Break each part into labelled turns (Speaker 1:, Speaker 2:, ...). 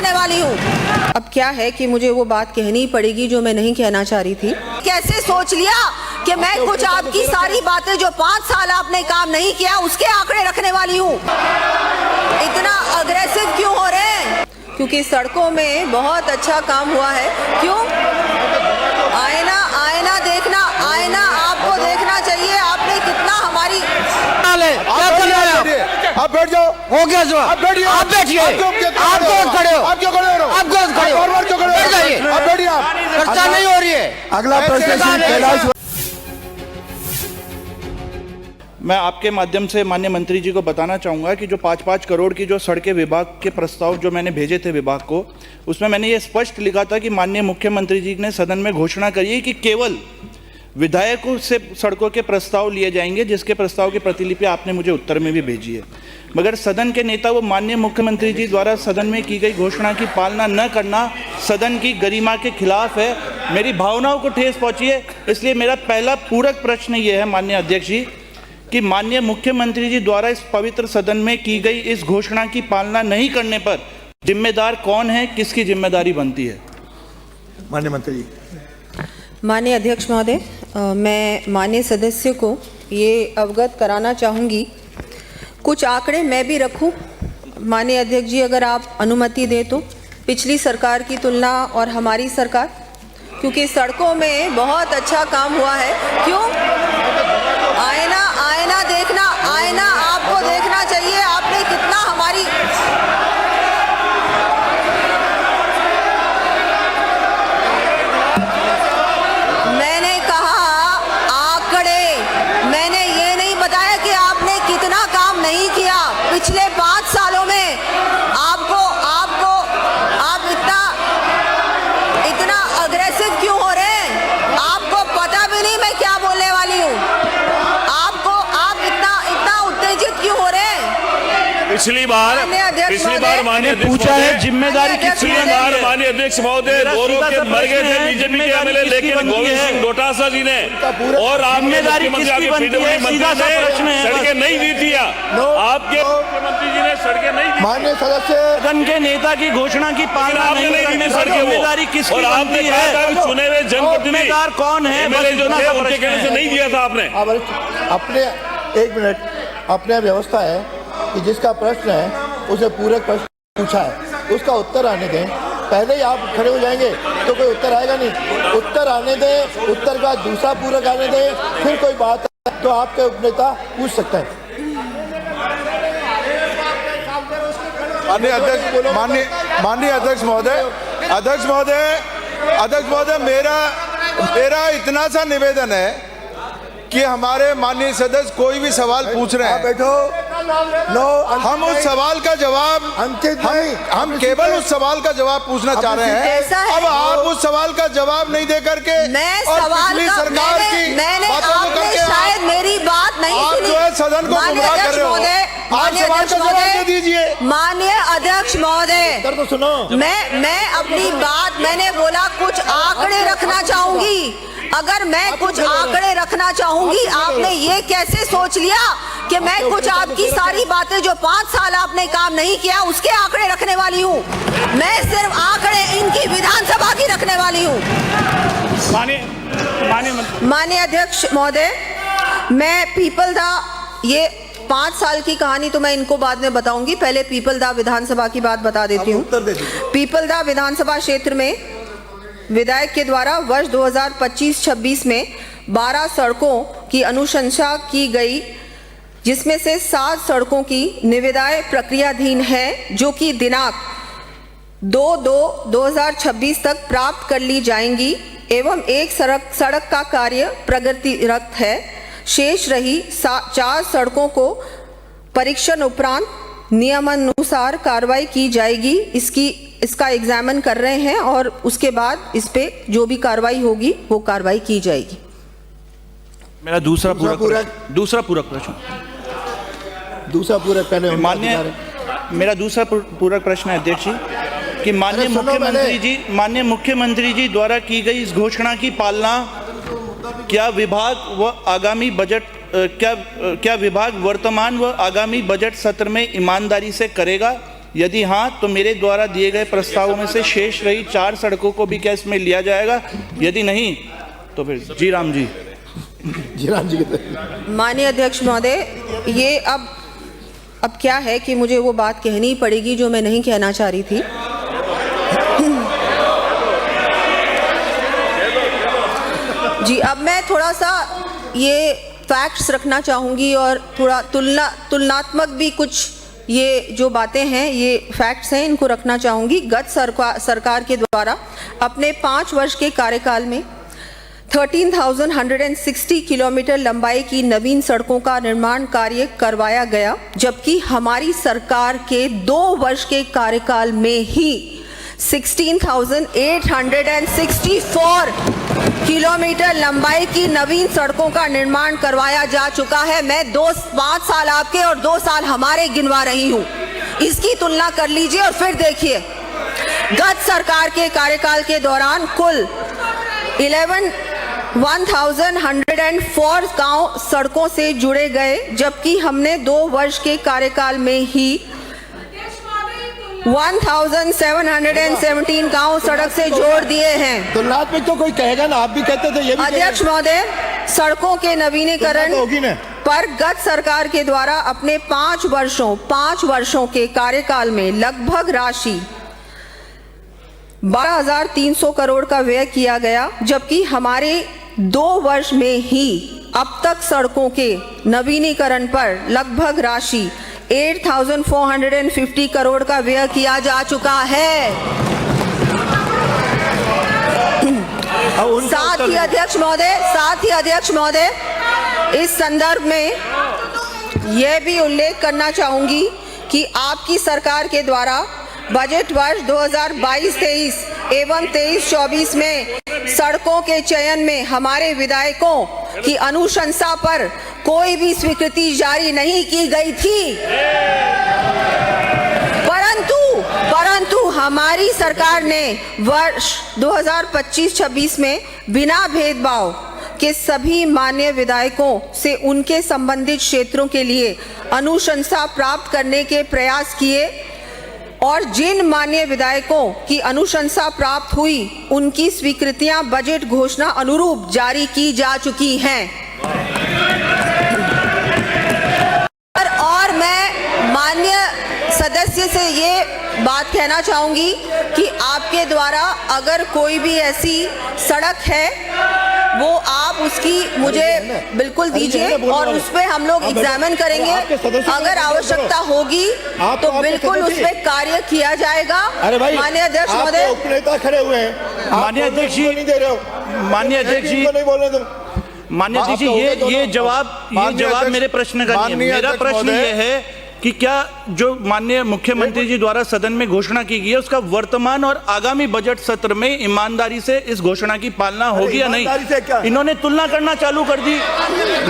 Speaker 1: रखने वाली हूँ। अब क्या है कि मुझे वो बात कहनी पड़ेगी जो मैं नहीं कहना चाह रही थी। कैसे सोच लिया कि मैं कुछ आपकी सारी बातें जो 5 साल आपने काम नहीं किया उसके आंकड़े रखने वाली हूँ। इतना अग्रेसिव क्यों हो रहे हैं? क्योंकि सड़कों में बहुत अच्छा काम हुआ है। क्यों? आईना आईना देखना, आईना आपको देखना चाहिए आपने कितना हमारी।
Speaker 2: क्या कर रहे हो?
Speaker 3: आप बैठ जाओ।
Speaker 2: हो गया जो
Speaker 3: आप बैठिए।
Speaker 2: आप बैठिए। आप कौन खड़े हो?
Speaker 3: आप क्यों खड़े हो?
Speaker 2: आप कौन खड़े हो?
Speaker 3: फॉरवर्ड क्यों खड़े हो?
Speaker 2: बैठ जाइए।
Speaker 3: आप बैठिए। आप
Speaker 2: चर्चा नहीं हो रही है।
Speaker 3: अगला प्रश्न श्री कैलाश।
Speaker 4: मैं आपके माध्यम से माननीय मंत्री जी को बताना चाहूँगा कि जो 5-5 करोड़ की जो सड़कें विभाग के प्रस्ताव जो मैंने भेजे थे विभाग को, उसमें मैंने ये स्पष्ट लिखा था कि माननीय मुख्यमंत्री जी ने सदन में घोषणा करी है कि केवल विधायकों से सड़कों के प्रस्ताव लिए जाएंगे, जिसके प्रस्ताव की प्रतिलिपि आपने मुझे उत्तर में भी भेजी है। मगर सदन के नेता वो माननीय मुख्यमंत्री जी द्वारा सदन में की गई घोषणा की पालना न करना सदन की गरिमा के खिलाफ है। मेरी भावनाओं को ठेस पहुँची है। इसलिए मेरा पहला पूरक प्रश्न ये है माननीय अध्यक्ष जी कि माननीय मुख्यमंत्री जी द्वारा इस पवित्र सदन में की गई इस घोषणा की पालना नहीं करने पर जिम्मेदार कौन है, किसकी जिम्मेदारी बनती है?
Speaker 3: माननीय मंत्री जी।
Speaker 1: माननीय अध्यक्ष महोदय, मैं माननीय सदस्य को ये अवगत कराना चाहूँगी, कुछ आंकड़े मैं भी रखूँ। माननीय अध्यक्ष जी अगर आप अनुमति दें तो पिछली सरकार की तुलना और हमारी सरकार, क्योंकि सड़कों में बहुत अच्छा काम हुआ है। क्यों? आईना आईना देखना, आईना आपको देखना चाहिए आपने कितना हमारी। मैंने कहा आंकड़े, मैंने ये नहीं बताया कि आपने कितना काम नहीं किया पिछले 5 सालों में। आप इतना अग्रेसिव क्यों हो रहे हैं? आपको पता भी नहीं मैं क्या बोलने वाली हूँ। आप इतना उत्तेजित क्यों हो रहे हैं?
Speaker 5: पिछली बार माननीय
Speaker 4: पूछा है जिम्मेदारी किसकी है?
Speaker 5: माननीय अध्यक्ष महोदय, गोरों के मर गए थे बीजेपी के एमएलए, लेकिन गोविंद सिंह डोटासरा जी ने और आपके मुख्यमंत्री आगे मंत्री ने सड़कें नहीं दी थी। आपके मुख्यमंत्री जी ने सड़कें नहीं दी।
Speaker 3: माननीय सदस्य
Speaker 4: सदन के नेता की घोषणा की पालना नहीं करने पर जिम्मेदारी किसकी
Speaker 5: और आपने
Speaker 4: बनती
Speaker 5: कहा था
Speaker 4: है?
Speaker 5: कि चुने हुए जनप्रतिनिधि
Speaker 4: कौन है?
Speaker 5: एमएलए जो थे उनके कहने से नहीं दिया था आपने।
Speaker 3: अपने 1 मिनट, अपने व्यवस्था है कि जिसका प्रश्न है उसे पूरक प्रश्न पूछा है, उसका उत्तर आने दें। पहले ही आप खड़े हो जाएंगे तो कोई उत्तर आएगा नहीं। उत्तर आने दें, उत्तर का दूसरा पूरक आने दें, फिर कोई बात है तो आपके उपनेता पूछ सकते हैं।
Speaker 6: माननीय अध्यक्ष महोदय, मेरा इतना सा निवेदन है कि हमारे माननीय सदस्य कोई भी सवाल पूछ रहे हैं,
Speaker 3: बैठो।
Speaker 6: हम उस सवाल का जवाब हम केवल उस सवाल का जवाब पूछना चाह रहे हैं। अब आप उस सवाल का जवाब नहीं दे करके और पिछली सरकार की बातों को करके
Speaker 1: शायद मेरी बात नहीं
Speaker 6: आप
Speaker 1: सुनी।
Speaker 6: जो है सदन को गुमराह कर रहे हो। आप सवाल का जवाब दे दीजिए।
Speaker 1: माननीय अध्यक्ष महोदय,
Speaker 3: तो सुनो,
Speaker 1: मैं अपनी बात, मैंने बोला कुछ आंकड़े रखना चाहूंगी। अगर मैं कुछ आंकड़े रखना चाहूंगी, आपने ये कैसे सोच लिया कि मैं कुछ आपकी सारी बातें जो 5 साल आपने काम नहीं किया उसके आंकड़े रखने वाली हूँ? मैं सिर्फ आंकड़े इनकी विधानसभा की रखने वाली हूँ। माननीय अध्यक्ष महोदय, मैं पीपलदा, ये 5 साल की कहानी तो मैं इनको बाद में बताऊंगी, पहले पीपलदा विधानसभा की बात बता देती हूँ। पीपलदा विधानसभा क्षेत्र में विधायक के द्वारा वर्ष 2025-26 में 12 सड़कों की अनुशंसा की गई, जिसमें से 7 सड़कों की निविदाएं प्रक्रियाधीन है, जो कि दिनांक 2/2/2026 तक प्राप्त कर ली जाएंगी एवं एक सड़क का कार्य प्रगतिरत है। शेष रही 4 सड़कों को परीक्षण उपरांत नियमानुसार कार्रवाई की जाएगी। इसका एग्जामिन कर रहे हैं और उसके बाद इस पे जो भी कार्रवाई होगी वो कार्रवाई की जाएगी।
Speaker 4: मेरा दूसरा पूरक पहले मेरा दूसरा पूरक प्रश्न है अध्यक्ष जी कि माननीय मुख्यमंत्री जी द्वारा की गई इस घोषणा की पालना क्या विभाग वर्तमान व आगामी बजट सत्र में ईमानदारी से करेगा यदि हाँ तो मेरे द्वारा दिए गए प्रस्तावों में से शेष रही 4 सड़कों को भी क्या इसमें लिया जाएगा? यदि नहीं तो फिर जी राम जी।
Speaker 3: जी राम जी के
Speaker 1: माननीय अध्यक्ष महोदय, ये अब क्या है कि मुझे वो बात कहनी पड़ेगी जो मैं नहीं कहना चाह रही थी। जी, अब मैं थोड़ा सा ये फैक्ट्स रखना चाहूँगी और थोड़ा तुलनात्मक भी कुछ ये जो बातें हैं, ये फैक्ट्स हैं, इनको रखना चाहूँगी। गत सरकार के द्वारा अपने 5 वर्ष के कार्यकाल में 13,160 किलोमीटर लंबाई की नवीन सड़कों का निर्माण कार्य करवाया गया, जबकि हमारी सरकार के 2 वर्ष के कार्यकाल में ही 16,864 किलोमीटर लंबाई की नवीन सड़कों का निर्माण करवाया जा चुका है। मैं 5 साल आपके और 2 साल हमारे गिनवा रही हूँ, इसकी तुलना कर लीजिए और फिर देखिए। गत सरकार के कार्यकाल के दौरान कुल 1,104 गांव सड़कों से जुड़े गए, जबकि हमने 2 वर्ष के कार्यकाल में ही 1,717 गांव सड़क से जोड़ दिए हैं।
Speaker 3: तुलनात्मक तो कोई कहेगा ना, आप भी कहते थे, ये भी
Speaker 1: अध्यक्ष महोदय, सड़कों के नवीनीकरण
Speaker 3: होगी ना।
Speaker 1: पर गत सरकार के द्वारा अपने 5 वर्षों के कार्यकाल में लगभग राशि 12,300 करोड़ का व्यय किया गया, जबकि हमारे 2 वर्ष में ही अब तक सड़कों के नवीनीकरण पर लगभग राशि 8,450 करोड़ का व्यय किया जा चुका है। साथ ही अध्यक्ष महोदय, इस संदर्भ में यह भी उल्लेख करना चाहूंगी कि आपकी सरकार के द्वारा बजट वर्ष 2022-23 एवं 23-24 में सड़कों के चयन में हमारे विधायकों की अनुशंसा पर कोई भी स्वीकृति जारी नहीं की गई थी, परंतु हमारी सरकार ने वर्ष 2025-26 में बिना भेदभाव के सभी मान्य विधायकों से उनके संबंधित क्षेत्रों के लिए अनुशंसा प्राप्त करने के प्रयास किए और जिन माननीय विधायकों की अनुशंसा प्राप्त हुई उनकी स्वीकृतियां बजट घोषणा अनुरूप जारी की जा चुकी हैं। और मैं माननीय सदस्य से ये बात कहना चाहूंगी कि आपके द्वारा अगर कोई भी ऐसी सड़क है वो आप उसकी मुझे बिल्कुल दीजिए और उस पर हम लोग एग्जामिन करेंगे। अगर आवश्यकता होगी तो बिल्कुल उस पर कार्य किया जाएगा। माननीय अध्यक्ष महोदय,
Speaker 3: उपनेता खड़े हुए हैं,
Speaker 4: माननीय अध्यक्ष जी
Speaker 3: नहीं दे रहे हो,
Speaker 4: माननीय अध्यक्ष जी
Speaker 3: नहीं बोल रहे तुम।
Speaker 4: माननीय अध्यक्ष जी, ये जवाब मेरे प्रश्न का नहीं है। मेरा प्रश्न ये है कि क्या जो माननीय मुख्यमंत्री जी द्वारा सदन में घोषणा की गई है उसका वर्तमान और आगामी बजट सत्र में ईमानदारी से इस घोषणा की पालना होगी या नहीं? इन्होंने तुलना करना चालू कर दी।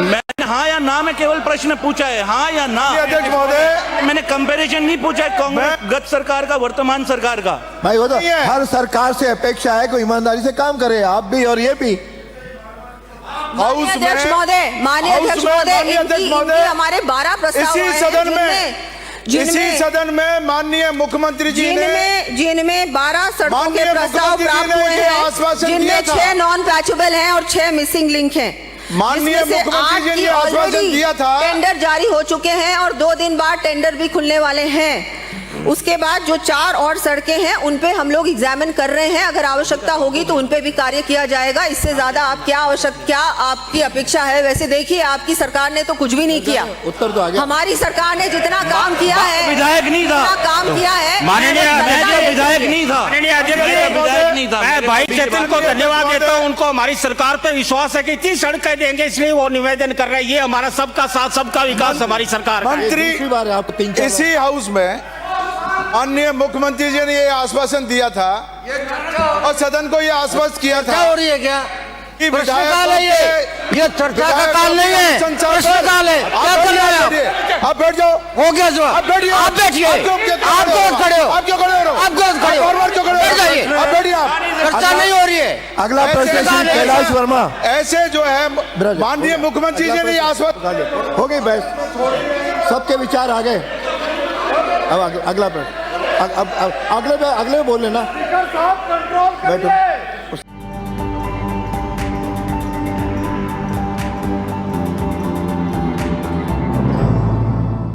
Speaker 4: मैंने हाँ या ना में केवल प्रश्न पूछा है, हाँ या ना।
Speaker 6: अध्यक्ष महोदय,
Speaker 4: मैंने कंपैरिजन नहीं पूछा है कांग्रेस गत सरकार का वर्तमान सरकार का।
Speaker 3: भाई वो तो हर सरकार से अपेक्षा है कोई ईमानदारी से काम करे, आप भी और ये भी।
Speaker 1: माननीय अध्यक्ष महोदय, हमारे 12 प्रस्ताव
Speaker 6: इसी सदन में माननीय मुख्यमंत्री जी ने
Speaker 1: जिनमें 12 सड़कों के प्रस्ताव प्राप्त हुए हैं, जिनमें 6 नॉन पैचेबल हैं और 6 मिसिंग लिंक हैं।
Speaker 6: माननीय मुख्यमंत्री जी ने आश्वासन दिया था,
Speaker 1: टेंडर जारी हो चुके हैं और 2 दिन बाद टेंडर भी खुलने वाले हैं। उसके बाद जो 4 और सड़कें हैं उन पे हम लोग एग्जामिन कर रहे हैं, अगर आवश्यकता होगी तो उन पे भी कार्य किया जाएगा। इससे ज्यादा आप क्या आपकी अपेक्षा है? वैसे देखिए, आपकी सरकार ने तो कुछ भी नहीं किया।
Speaker 3: उत्तर तो आ गया।
Speaker 1: हमारी सरकार ने जितना काम किया है,
Speaker 4: विधायक नहीं था,
Speaker 1: काम किया है।
Speaker 4: विधायक नहीं था।
Speaker 7: मैं भाई चेतन को धन्यवाद देता हूँ, उनको हमारी सरकार पे विश्वास है कि इतनी सड़कें देंगे, इसलिए वो निवेदन कर रहे हैं। ये हमारा सबका साथ सबका विकास हमारी सरकार।
Speaker 6: मंत्री इसी हाउस में माननीय मुख्यमंत्री जी ने ये आश्वासन दिया था और सदन को ये आश्वस्त किया था।
Speaker 2: हो रही है क्या?
Speaker 6: कि
Speaker 2: प्रश्नकाल है ये चर्चा का काल नहीं है, प्रश्नकाल है। क्या कर रहे हो?
Speaker 6: आप बैठ जाओ।
Speaker 2: हो गया जवाब।
Speaker 6: आप बैठिए।
Speaker 2: आप बैठिए।
Speaker 6: आप
Speaker 2: कौन खड़े हो?
Speaker 6: आप क्यों खड़े हो?
Speaker 2: आप कौन खड़े हो?
Speaker 6: फॉरवर्ड क्यों खड़े हो?
Speaker 2: बैठ जाइए।
Speaker 6: आप बैठिए। आप
Speaker 2: चर्चा नहीं हो रही है।
Speaker 3: अगला प्रश्न श्री कैलाश वर्मा।
Speaker 6: ऐसे जो है माननीय मुख्यमंत्री जी ने ये आश्वस्त
Speaker 3: हो गई बहस, सबके विचार आ गए। अब अगला प्रश्न। अगले में बोल लेना। बैठो।